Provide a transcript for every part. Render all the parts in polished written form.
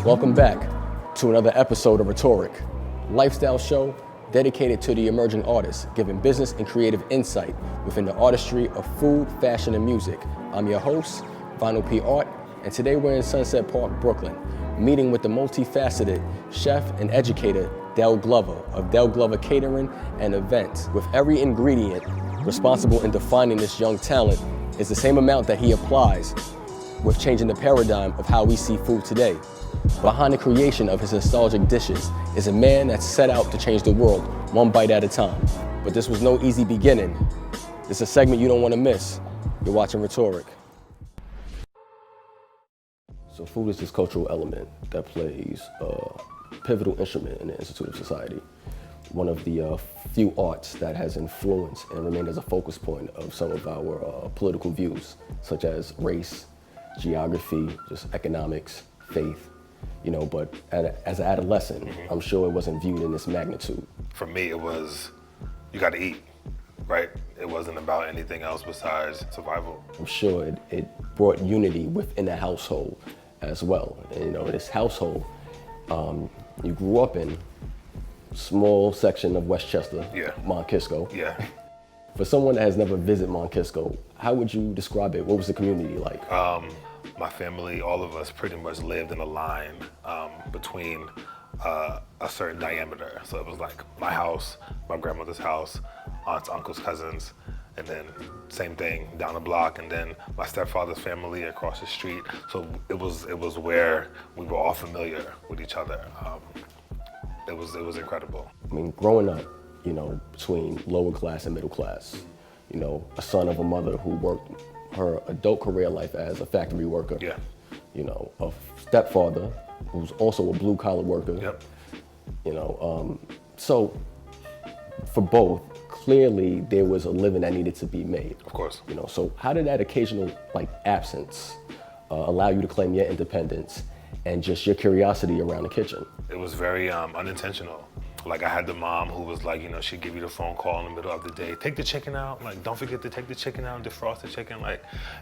Welcome back to another episode of Rhe.tor.ic, lifestyle show dedicated to the emerging artists, giving business and creative insight within the artistry of food, fashion, and music. I'm your host, Vinyl P. Art, and today we're in Sunset Park, Brooklyn, meeting with the multifaceted chef and educator, Dell Glover, of Dell Glover Catering and Events. With every ingredient responsible in defining this young talent is the same amount that he applies with changing the paradigm of how we see food today. Behind the creation of his nostalgic dishes is a man that set out to change the world one bite at a time. But this was no easy beginning. It's a segment you don't want to miss. You're watching Rhe.tor.ic. So food is this cultural element that plays a pivotal instrument in the Institute of Society. One of the few arts that has influenced and remained as a focus point of some of our political views, such as race, geography, just economics, faith. But as an adolescent, I'm sure it wasn't viewed in this magnitude. For me, it was, you got to eat, right? It wasn't about anything else besides survival. I'm sure it brought unity within the household as well. And, this household, you grew up in a small section of Westchester, Mount Kisco. Yeah. For someone that has never visited Mount Kisco, how would you describe it? What was the community like? My family, all of us pretty much lived in a line between a certain diameter. So it was like my house, my grandmother's house, aunts, uncles, cousins, and then same thing down the block, and then my stepfather's family across the street. So it was where we were all familiar with each other. It was incredible. I mean, growing up, between lower class and middle class, a son of a mother who worked her adult career life as a factory worker. Yeah. A stepfather who's also a blue collar worker. Yep. So for both, clearly there was a living that needed to be made. Of course. So how did that occasional absence allow you to claim your independence and just your curiosity around the kitchen? It was very unintentional. Like I had the mom who was like, she'd give you the phone call in the middle of the day, take the chicken out, don't forget to take the chicken out, defrost the chicken,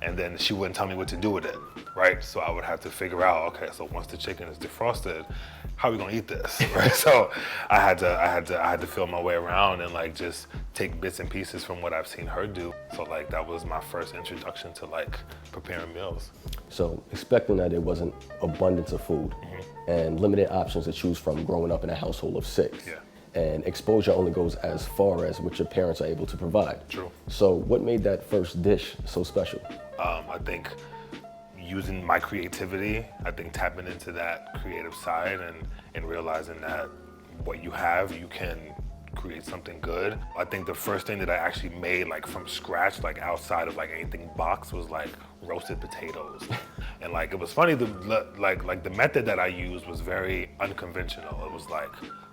and then she wouldn't tell me what to do with it, right? So I would have to figure out, okay, so once the chicken is defrosted, how are we gonna eat this, right? So I had to feel my way around and just take bits and pieces from what I've seen her do. So that was my first introduction to preparing meals. So expecting that there wasn't abundance of food and limited options to choose from growing up in a household of 6. Yeah. And exposure only goes as far as what your parents are able to provide. True. So what made that first dish so special? I think using my creativity, tapping into that creative side and realizing that what you have, you can create something good. I think the first thing that I actually made from scratch, outside of anything boxed, was roasted potatoes. And it was funny, the method that I used was very unconventional. It was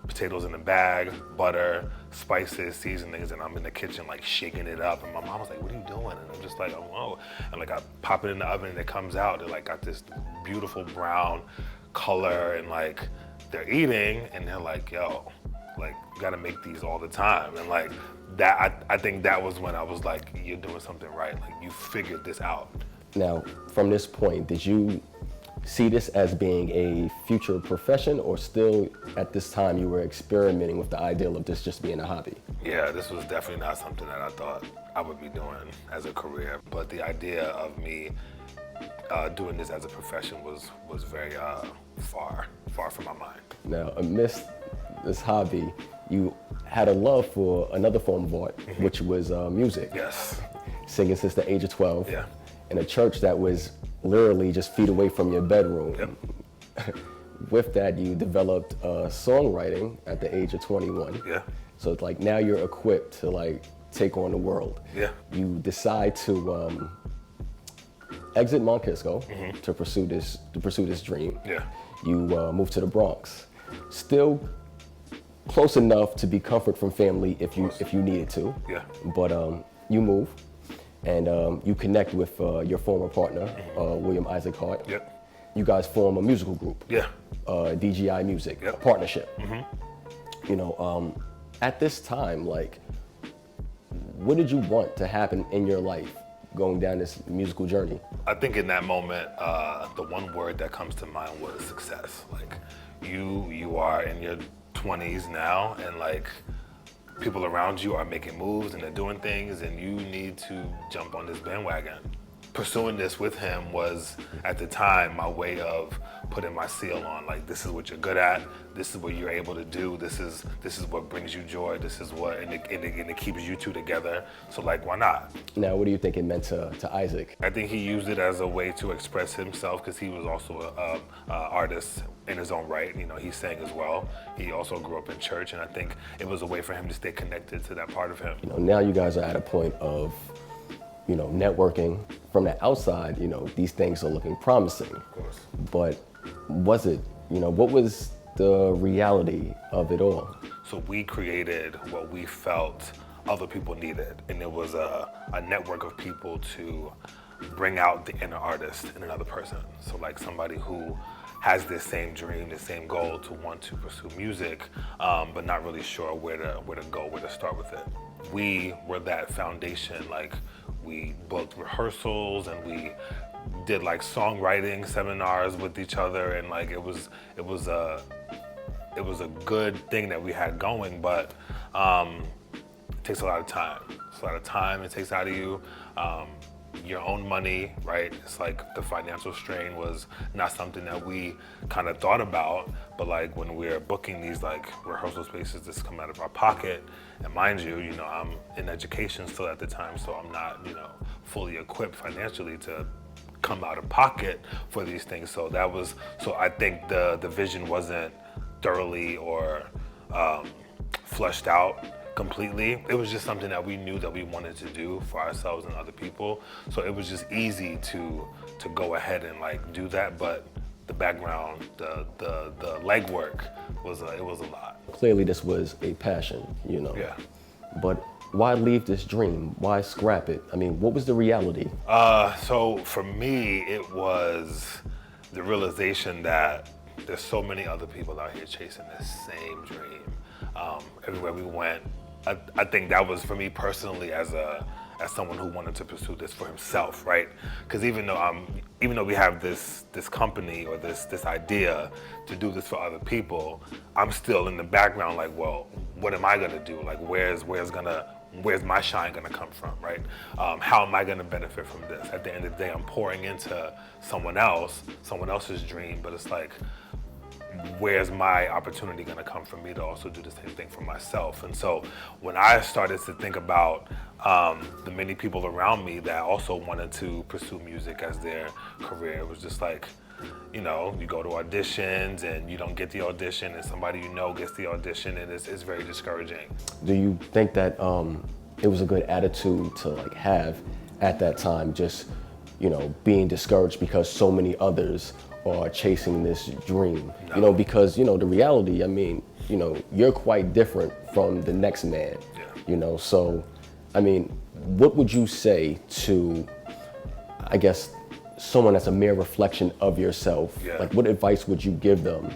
potatoes in a bag, butter, spices, seasonings, and I'm in the kitchen shaking it up. And my mom was like, "What are you doing?" And I'm just like, "Oh," and I pop it in the oven and it comes out. It got this beautiful brown color, and they're eating and they're like, "Yo, you gotta make these all the time." And that, I think that was when I was like, "You're doing something right. You figured this out." Now, from this point, did you see this as being a future profession, or still at this time you were experimenting with the ideal of this just being a hobby? Yeah, this was definitely not something that I thought I would be doing as a career, but the idea of me doing this as a profession was very far from my mind. Now, amidst this hobby, you had a love for another form of art, which was music. Yes. Singing since the age of 12. Yeah. In a church that was literally just feet away from your bedroom. Yep. With that, you developed songwriting at the age of 21. Yeah. So it's now you're equipped to take on the world. Yeah. You decide to exit Mount Kisco to pursue this dream. Yeah. You move to the Bronx, still close enough to be comfort from family if you needed to. Yeah. But you move. And you connect with your former partner, William Isaac Hart. Yep. You guys form a musical group. Yeah. DGI Music, Yep. a partnership. At this time, what did you want to happen in your life going down this musical journey? I think in that moment, the one word that comes to mind was success. Like, you are in your 20s now, and like, people around you are making moves and they're doing things, and you need to jump on this bandwagon. Pursuing this with him was, at the time, my way of putting my seal on, like, this is what you're good at, this is what you're able to do, this is what brings you joy, this is what, and it keeps you two together, so like, why not? Now, what do you think it meant to Isaac? I think he used it as a way to express himself, because he was also a artist in his own right. You know, he sang as well. He also grew up in church, and I think it was a way for him to stay connected to that part of him. You know, now you guys are at a point of, you know, networking. From the outside, you know, these things are looking promising. Of course. But was it, you know, what was the reality of it all? So we created what we felt other people needed, and it was a network of people to bring out the inner artist in another person. So like somebody who has this same dream, the same goal to want to pursue music, but not really sure where to go, where to start with it. We were that foundation. Like, we booked rehearsals and we did like songwriting seminars with each other, and like it was a good thing that we had going, but it takes a lot of time. It's a lot of time it takes out of you. Your own money, right? It's like the financial strain was not something that we kind of thought about, but like when we're booking these like rehearsal spaces, this come out of our pocket. And mind you, you know, I'm in education still at the time, so I'm not, you know, fully equipped financially to come out of pocket for these things. So I think the vision wasn't thoroughly or fleshed out completely. It was just something that we knew that we wanted to do for ourselves and other people. So it was just easy to go ahead and like do that. But the background, the legwork was a lot. Clearly this was a passion, you know. Yeah. But why leave this dream? Why scrap it? I mean, what was the reality? So for me, it was the realization that there's so many other people out here chasing this same dream. Everywhere we went, I think that was for me personally as someone who wanted to pursue this for himself, right? Because even though we have this company or this idea to do this for other people, I'm still in the background like, well, what am I gonna do? Like, where's my shine gonna come from, right? How am I gonna benefit from this? At the end of the day, I'm pouring into someone else's dream, but it's like, where's my opportunity gonna come from me to also do the same thing for myself? And so when I started to think about the many people around me that also wanted to pursue music as their career, it was just like, you know, you go to auditions and you don't get the audition, and somebody you know gets the audition, and it's very discouraging. Do you think that it was a good attitude to like have at that time, just, you know, being discouraged because so many others are chasing this dream? No. You know, because, you know, the reality, I mean, you know, you're quite different from the next man. Yeah. You know, so, I mean, what would you say to, I guess, someone that's a mere reflection of yourself? Yeah. Like, what advice would you give them,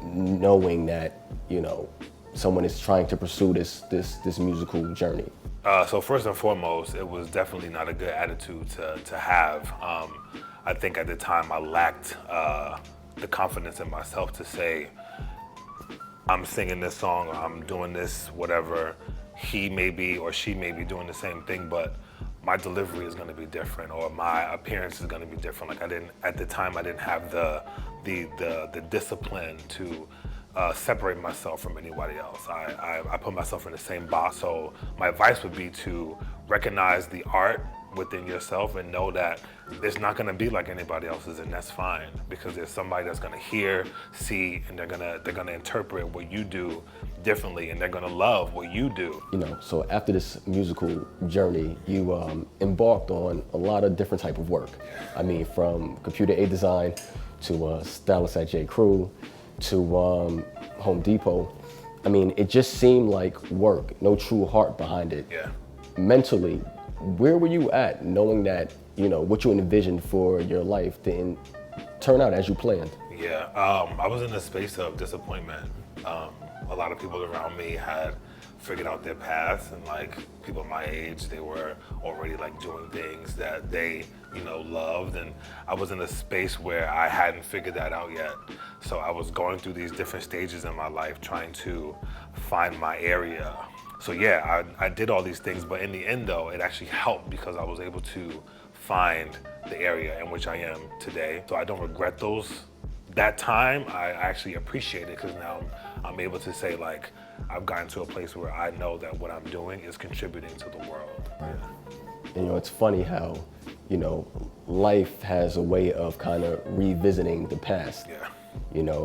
knowing that, you know, someone is trying to pursue this musical journey? So first and foremost, it was definitely not a good attitude to have. I think at the time I lacked the confidence in myself to say, I'm singing this song, or I'm doing this, whatever. He may be or she may be doing the same thing, but my delivery is going to be different, or my appearance is going to be different. Like, at the time I didn't have the discipline to separate myself from anybody else. I put myself in the same box. So my advice would be to recognize the art within yourself and know that it's not going to be like anybody else's, and that's fine, because there's somebody that's going to hear, see, and they're going to interpret what you do differently, and they're going to love what you do. You know, so after this musical journey, you embarked on a lot of different type of work. I mean, from computer aid design to stylist at J. Crew to Home Depot. I mean, it just seemed like work, no true heart behind it. Yeah. Mentally, where were you at, knowing that, you know, what you envisioned for your life didn't turn out as you planned? Yeah, I was in a space of disappointment. A lot of people around me had figured out their path, and like people my age, they were already like doing things that they, loved, and I was in a space where I hadn't figured that out yet. So I was going through these different stages in my life trying to find my area. So yeah, I did all these things, but in the end though, it actually helped because I was able to find the area in which I am today. So I don't regret that time. I actually appreciate it because now I'm able to say like, I've gotten to a place where I know that what I'm doing is contributing to the world. Right. And it's funny how, life has a way of kind of revisiting the past. Yeah.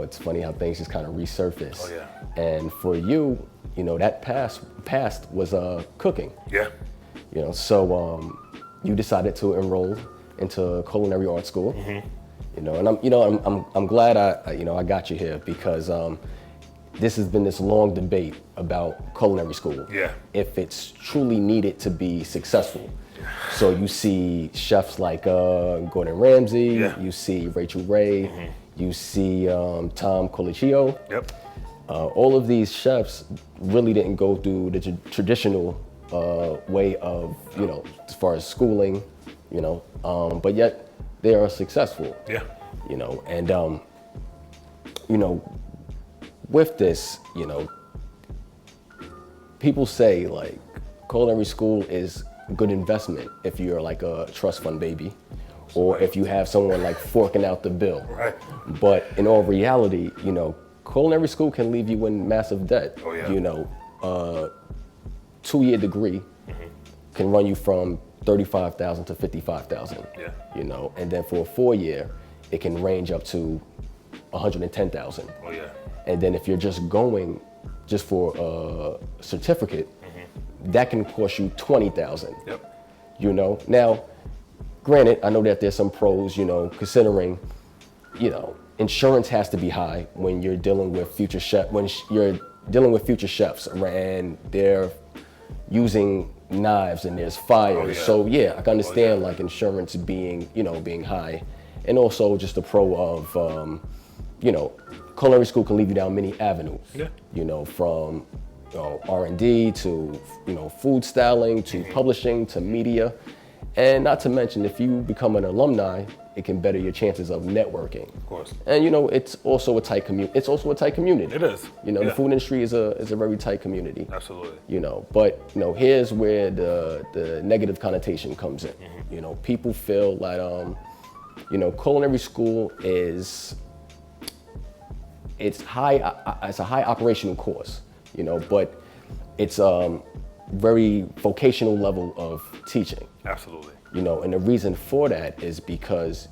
It's funny how things just kind of resurface. Oh yeah. And for you, that past was cooking. Yeah. So you decided to enroll into culinary art school. Mm-hmm. And I'm glad I got you here because this has been this long debate about culinary school. Yeah. If it's truly needed to be successful. So you see chefs like Gordon Ramsay, Yeah. you see Rachel Ray, Mm-hmm. you see Tom Colicchio. Yep. All of these chefs really didn't go through the traditional way of, as far as schooling, but yet they are successful. Yeah. And with this, people say like culinary school is a good investment if you're like a trust fund baby, or if you have someone like forking out the bill. Right. But in all reality, culinary school can leave you in massive debt. Oh, yeah. 2-year degree can run you from $35,000 to $55,000. Yeah. And then for a 4-year, it can range up to $110,000. Oh yeah. And then if you're just going just for a certificate, that can cost you $20,000. Yep. Now, granted, I know that there's some pros, considering, insurance has to be high when you're dealing with future chefs and they're using knives and there's fires. Oh, yeah. So yeah, I can understand yeah. like insurance being high, and also just the pro of, culinary school can lead you down many avenues. Yeah. From R&D to food styling to publishing to media, and not to mention if you become an alumni, it can better your chances of networking. Of course. And it's also a tight community. It is. Yeah. The food industry is a very tight community. Absolutely. But here's where the negative connotation comes in. People feel that culinary school is it's a high operational course, but it's very vocational level of teaching. Absolutely. And the reason for that is because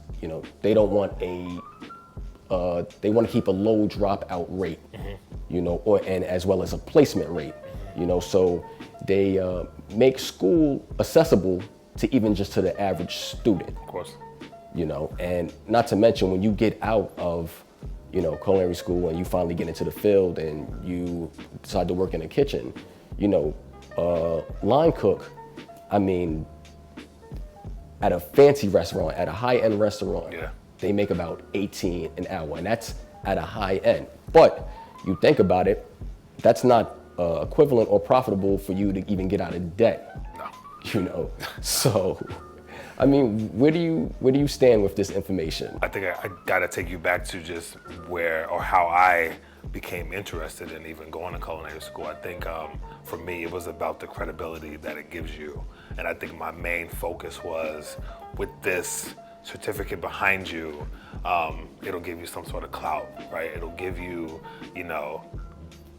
they don't want they want to keep a low dropout rate, and as well as a placement rate, so they make school accessible to even just to the average student. Of course. And not to mention when you get out of culinary school and you finally get into the field and you decide to work in a kitchen, line cook, at a fancy restaurant, at a high-end restaurant, Yeah. they make about 18 an hour, and that's at a high end. But you think about it, that's not equivalent or profitable for you to even get out of debt. No. So, where do you stand with this information? I think I gotta take you back to just how I became interested in even going to culinary school. I think for me, it was about the credibility that it gives you. And I think my main focus was with this certificate behind you, it'll give you some sort of clout, right? It'll give you,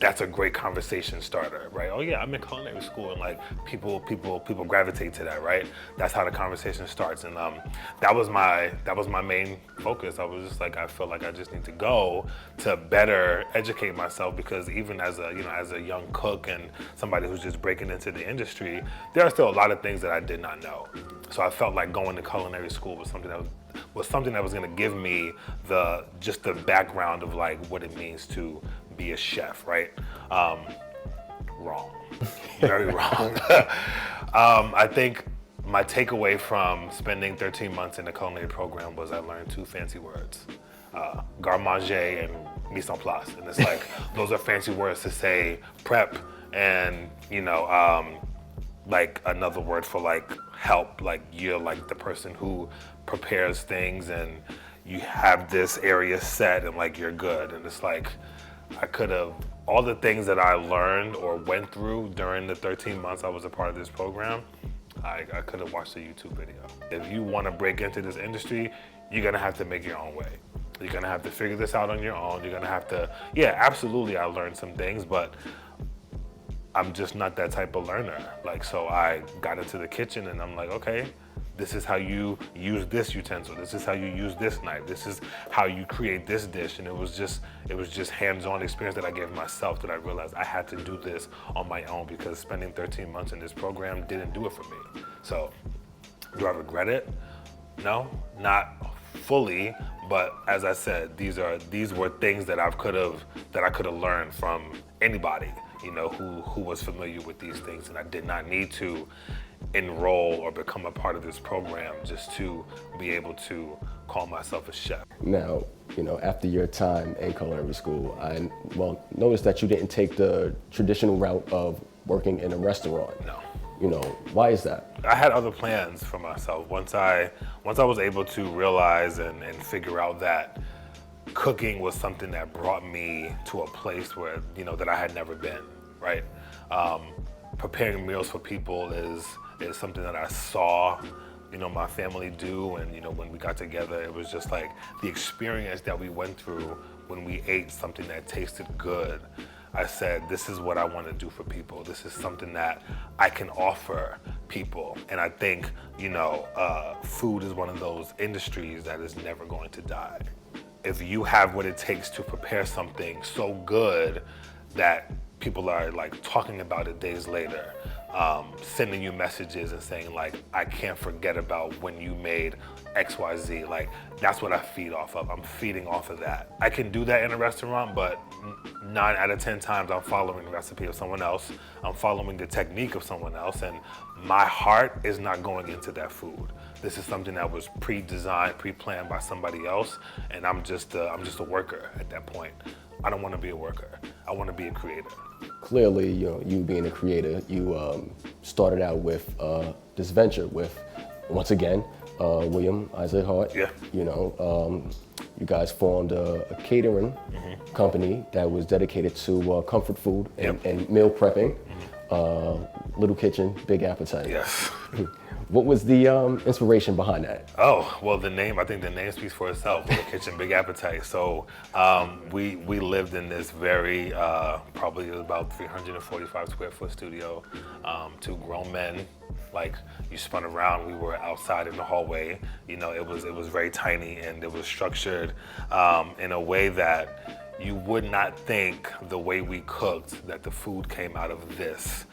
that's a great conversation starter, right? Oh yeah, I'm in culinary school, and like people gravitate to that, right? That's how the conversation starts, and that was my main focus. I was just like, I felt like I just need to go to better educate myself, because even as a young cook and somebody who's just breaking into the industry, there are still a lot of things that I did not know. So I felt like going to culinary school was something that was going to give me the background of like what it means to be a chef, right? Wrong, very wrong. I think my takeaway from spending 13 months in the culinary program was I learned 2 fancy words, garde manger and mise en place. And it's like, those are fancy words to say prep And, like another word for like help, like you're like the person who prepares things and you have this area set and like you're good. And it's like, I could have, all the things that I learned or went through during the 13 months I was a part of this program, I could have watched a YouTube video. If you want to break into this industry, you're going to have to make your own way. You're going to have to figure this out on your own. You're going to have to, yeah, absolutely, I learned some things, but I'm just not that type of learner. Like, so I got into the kitchen and I'm like, okay, this is how you use this utensil. This is how you use this knife. This is how you create this dish. And it was just hands-on experience that I gave myself, that I realized I had to do this on my own, because spending 13 months in this program didn't do it for me. So do I regret it? No, not fully. But as I said, these were things that I could have learned from anybody, who was familiar with these things, and I did not need to enroll or become a part of this program just to be able to call myself a chef. Now, after your time in culinary school, I noticed that you didn't take the traditional route of working in a restaurant. No. Why is that? I had other plans for myself. Once I was able to realize and figure out that cooking was something that brought me to a place where, that I had never been, right? Preparing meals for people is something that I saw, my family do. And, when we got together, it was just like the experience that we went through when we ate something that tasted good. I said, this is what I want to do for people. This is something that I can offer people. And I think, food is one of those industries that is never going to die. If you have what it takes to prepare something so good that people are like talking about it days later, sending you messages and saying like, I can't forget about when you made XYZ, like that's what I feed off of. I'm feeding off of that. I can do that in a restaurant, but 9 out of 10 times I'm following the recipe of someone else. I'm following the technique of someone else, and my heart is not going into that food. This is something that was pre-designed, pre-planned by somebody else, and I'm just a worker at that point. I don't want to be a worker. I want to be a creator. Clearly, you being a creator, you started out with this venture with, once again, William Isaac Hart. Yeah. You guys formed a catering company that was dedicated to comfort food and meal prepping. Little kitchen, big appetite. Yes. What was the inspiration behind that? Oh, well, I think the name speaks for itself. Little kitchen, big appetite. So we lived in this very, probably about 345 square foot studio, 2 grown men. Like, you spun around, we were outside in the hallway. It was very tiny, and it was structured in a way that you would not think, the way we cooked, that the food came out of this.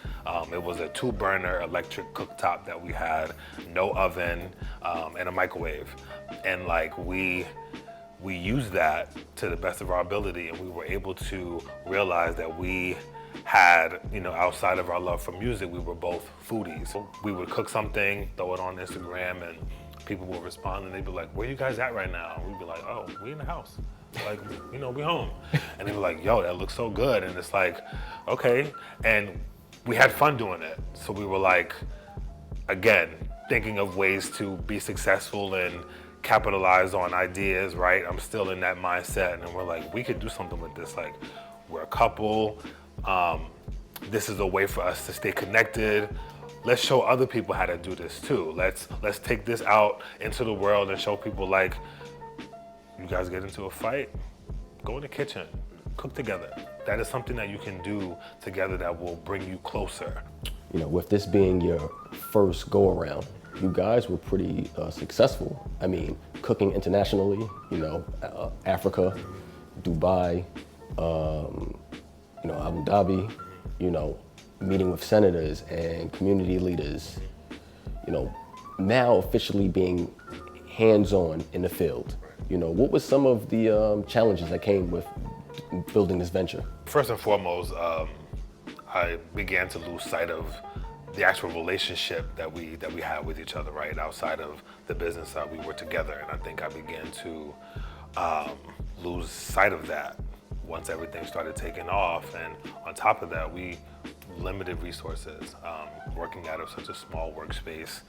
It was a 2-burner electric cooktop that we had, no oven, and a microwave. And like we used that to the best of our ability, and we were able to realize that we had, outside of our love for music, we were both foodies. So we would cook something, throw it on Instagram, and people would respond, and they'd be like, where you guys at right now? And we'd be like, oh, we in the house. Like, we home. And they were like, yo, that looks so good. And it's like, okay. And we had fun doing it. So we were like, again, thinking of ways to be successful and capitalize on ideas, right? I'm still in that mindset. And we're like, we could do something with this. Like, we're a couple. This is a way for us to stay connected. Let's show other people how to do this too. Let's take this out into the world and show people, like, you guys get into a fight, go in the kitchen, cook together. That is something that you can do together that will bring you closer. With this being your first go around, you guys were pretty successful. I mean, cooking internationally, Africa, Dubai, Abu Dhabi, meeting with senators and community leaders, now officially being hands-on in the field. What was some of the challenges that came with building this venture? First and foremost, I began to lose sight of the actual relationship that we had with each other, right? Outside of the business we were together, and I think I began to lose sight of that once everything started taking off. And on top of that, we limited resources, working out of such a small workspace,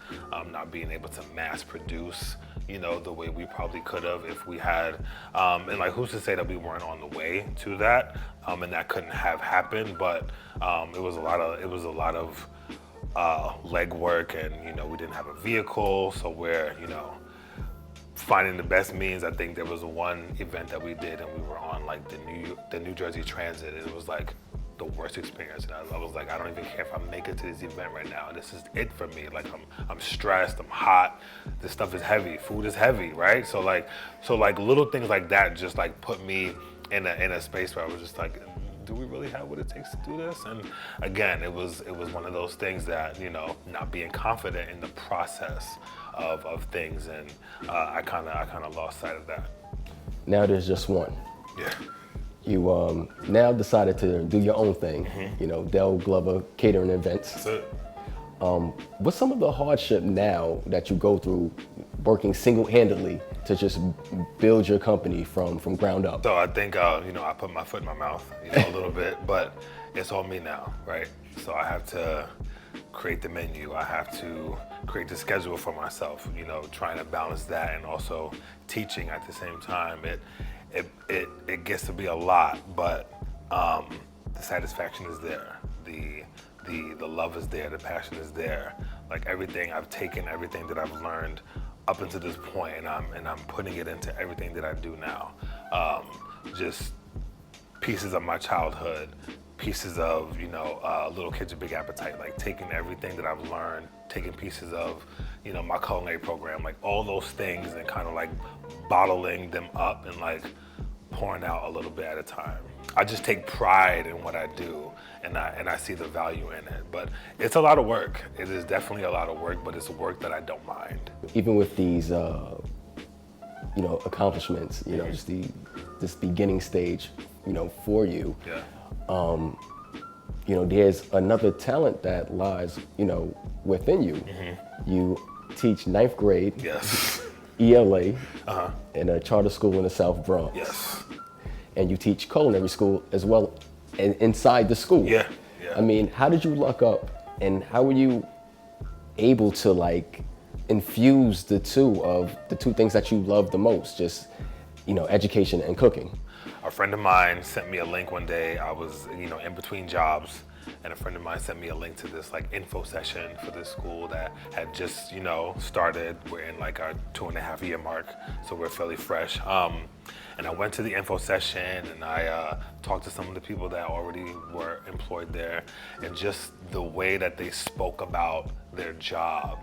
not being able to mass produce, the way we probably could have if we had, and like who's to say that we weren't on the way to that, and that couldn't have happened, but it was a lot of legwork, and we didn't have a vehicle, so we're finding the best means. I think there was one event that we did, and we were on like the New Jersey Transit, and it was like the worst experience. And I was like, I don't even care if I make it to this event right now. This is it for me. Like I'm stressed, I'm hot. This stuff is heavy. Food is heavy, right? So like little things like that just like put me in a space where I was just like, do we really have what it takes to do this? And again, it was one of those things that, not being confident in the process of things, and I kind of lost sight of that. Now there's just one. Yeah. You now decided to do your own thing, Dell Glover Catering Events. That's it. What's some of the hardship now that you go through working single-handedly to just build your company from ground up? So I think, I put my foot in my mouth, a little bit, but it's on me now, right? So I have to create the menu. I have to create the schedule for myself, trying to balance that and also teaching at the same time. It gets to be a lot, but the satisfaction is there. The love is there, the passion is there. Like everything I've taken, everything that I've learned up until this point, and I'm putting it into everything that I do now. Just pieces of my childhood, pieces of Little Kids with Big Appetite, like taking everything that I've learned, taking pieces of my culinary program, like all those things, and kind of like bottling them up and like pouring out a little bit at a time. I just take pride in what I do, and I see the value in it. But it's a lot of work. It is definitely a lot of work, but it's work that I don't mind. Even with these, accomplishments, just this beginning stage, for you. Yeah. There's another talent that lies, within you. Mm-hmm. You teach 9th grade. Yes. ELA in a charter school in the South Bronx. Yes. And you teach culinary school as well inside the school. Yeah. I mean, how did you luck up, and how were you able to like infuse the two things that you love the most, just education and cooking? A friend of mine sent me a link one day. I was in between jobs, and a friend of mine sent me a link to this like info session for this school that had just started. We're in like our 2.5 year mark, so we're fairly fresh. And I went to the info session, and I talked to some of the people that already were employed there, and just the way that they spoke about their job.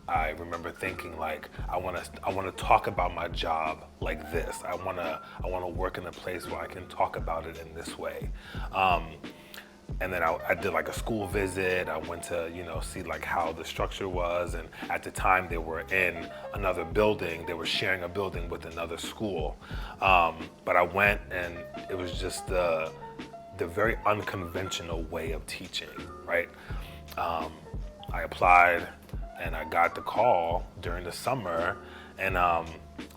I remember thinking like, I want to talk about my job like this. I want to work in a place where I can talk about it in this way. And then I did like a school visit. I went to, see like how the structure was. And at the time they were in another building. They were sharing a building with another school. But I went, and it was just the very unconventional way of teaching, right? I applied, and I got the call during the summer. And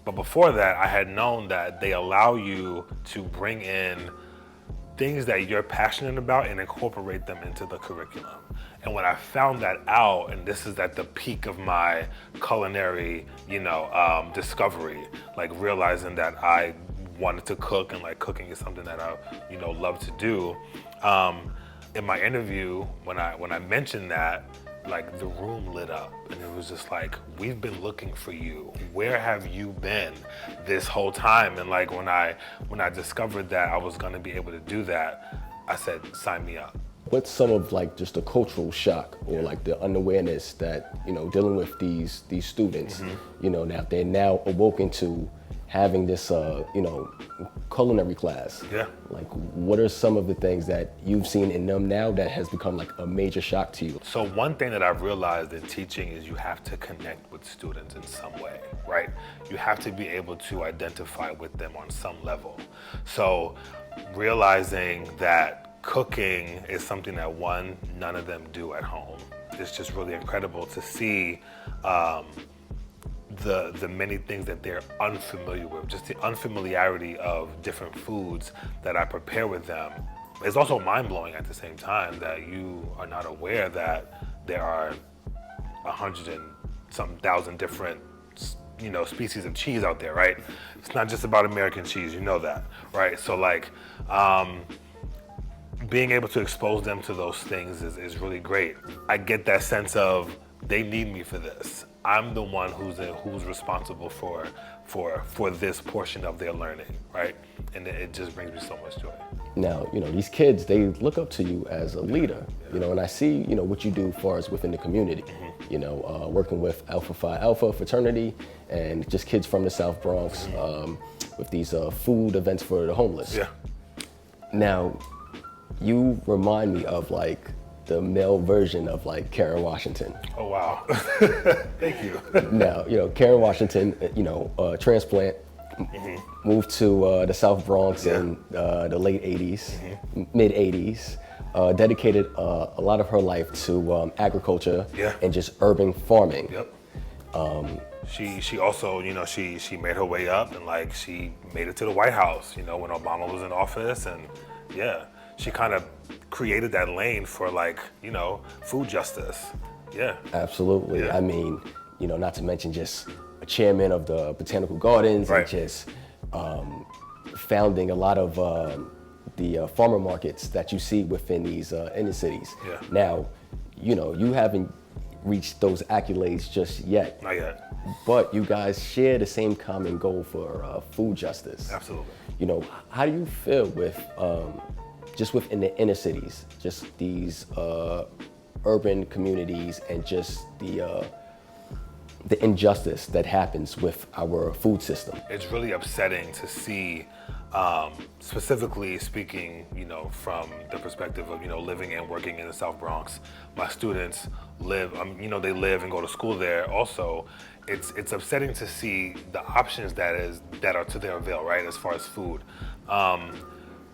but before that, I had known that they allow you to bring in things that you're passionate about and incorporate them into the curriculum. And when I found that out, and this is at the peak of my culinary, discovery, like realizing that I wanted to cook, and like cooking is something that I, love to do. In my interview, when I mentioned that, like the room lit up, and it was just like, we've been looking for you. Where have you been this whole time? And like when I discovered that I was gonna be able to do that, I said, sign me up. What's some of like just the cultural shock or like the unawareness that, dealing with these students, now they're now awoken to having this, culinary class? Yeah. Like, what are some of the things that you've seen in them now that has become like a major shock to you? So one thing that I've realized in teaching is you have to connect with students in some way, right? You have to be able to identify with them on some level. So realizing that cooking is something that none of them do at home. It's just really incredible to see the many things that they're unfamiliar with, just the unfamiliarity of different foods that I prepare with them. It's also mind-blowing at the same time that you are not aware that there are 100 and some thousand different species of cheese out there, right? It's not just about American cheese, you know that, right? So like, being able to expose them to those things is really great. I get that sense of they need me for this. I'm the one who's responsible for this portion of their learning, right? And it just brings me so much joy. Now, these kids, they look up to you as a leader, and I see, what you do as far as within the community, working with Alpha Phi Alpha fraternity and just kids from the South Bronx with these food events for the homeless. Yeah. Now, you remind me of like the male version of like Karen Washington. Oh, wow. Thank you. Now, Karen Washington, transplant, moved to the South Bronx in the late 80s, mid 80s, dedicated a lot of her life to agriculture and just urban farming. Yep. She also, she made her way up and like she made it to the White House, when Obama was in office, and she kind of created that lane for like, food justice. Yeah. Absolutely. Yeah. I mean, not to mention just a chairman of the Botanical Gardens and just founding a lot of the farmer markets that you see within these inner cities. Yeah. Now, you haven't reached those accolades just yet. Not yet. But you guys share the same common goal for food justice. Absolutely. How do you feel with just within the inner cities, just these urban communities, and just the injustice that happens with our food system? It's really upsetting to see, specifically speaking, from the perspective of, living and working in the South Bronx. My students live, they live and go to school there also. It's upsetting to see the options that are to their avail, right, as far as food.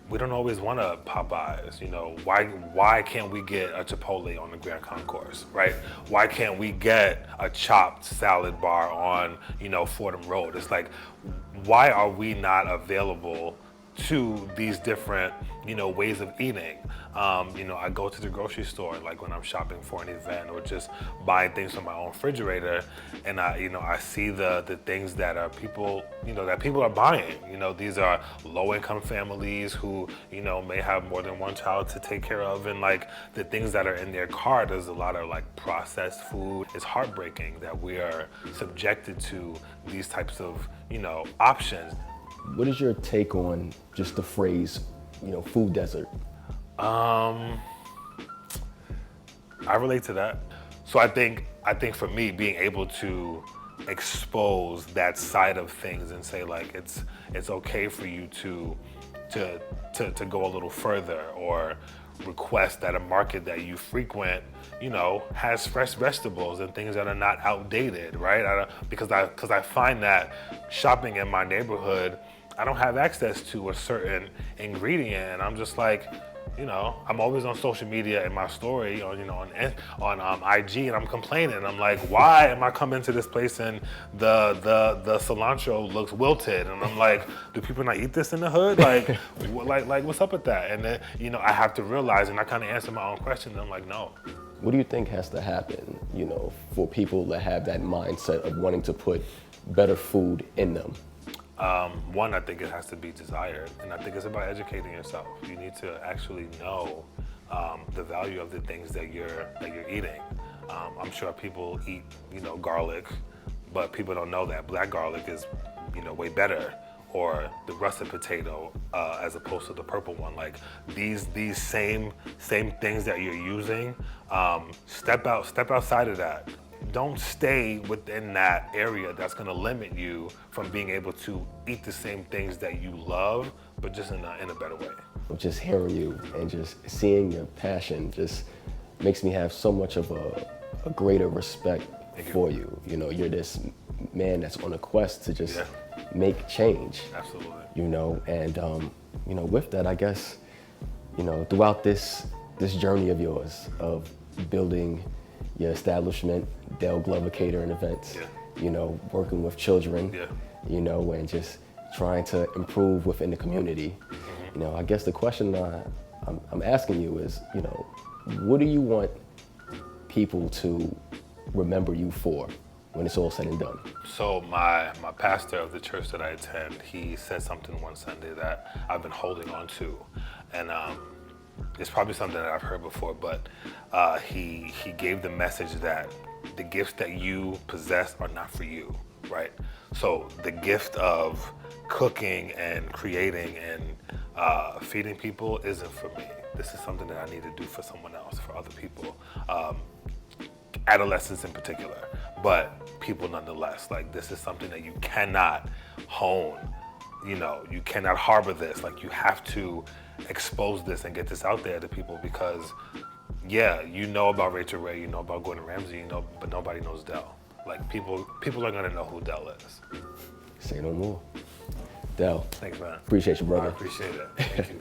We don't always want a Popeyes, why can't we get a Chipotle on the Grand Concourse, right? Why can't we get a chopped salad bar on, Fordham Road? It's like, why are we not available to these different, ways of eating? I go to the grocery store, like when I'm shopping for an event or just buying things from my own refrigerator, and I see the things that are people are buying. These are low-income families who, may have more than one child to take care of, and like the things that are in their cart, there's a lot of like processed food. It's heartbreaking that we are subjected to these types of, options. What is your take on just the phrase, food desert? I relate to that. So I think for me, being able to expose that side of things and say like it's okay for you to go a little further, or request that a market that you frequent, has fresh vegetables and things that are not outdated, right? Because I find that shopping in my neighborhood, I don't have access to a certain ingredient, and I'm just like, I'm always on social media in my story on IG, and I'm complaining. I'm like, why am I coming to this place and the cilantro looks wilted? And I'm like, do people not eat this in the hood? Like, like what's up with that? And then, I have to realize, and I kind of answer my own question, and I'm like, no. What do you think has to happen, for people that have that mindset of wanting to put better food in them? One, I think it has to be desired, and I think it's about educating yourself. You need to actually know the value of the things that you're eating. I'm sure people eat, garlic, but people don't know that black garlic is, way better, or the russet potato as opposed to the purple one. Like these same things that you're using, step outside of that. Don't stay within that area that's gonna limit you from being able to eat the same things that you love, but just in a better way. Just hearing you and just seeing your passion just makes me have so much of a greater respect for you. You're this man that's on a quest to just make change. Absolutely. And with that, I guess, throughout this journey of yours of building your establishment, Dell Glover Catering Events, working with children, Yeah. and just trying to improve within the community. I guess the question I'm asking you is, what do you want people to remember you for when it's all said and done? So my pastor of the church that I attend, he said something one Sunday that I've been holding on to, and it's probably something that I've heard before, but he gave the message that the gifts that you possess are not for you, right? So the gift of cooking and creating and feeding people isn't for me. This is something that I need to do for someone else, for other people. Adolescents in particular, but people nonetheless. Like, this is something that you cannot hone. You cannot harbor this. Like, you have to expose this and get this out there to people, because yeah, you know about Rhe.tor, you know about Gordon Ramsay, but nobody knows Dell. Like, people are gonna know who Dell is. Say no more. Dell. Thanks, man. Appreciate you, brother. I appreciate it. Thank you.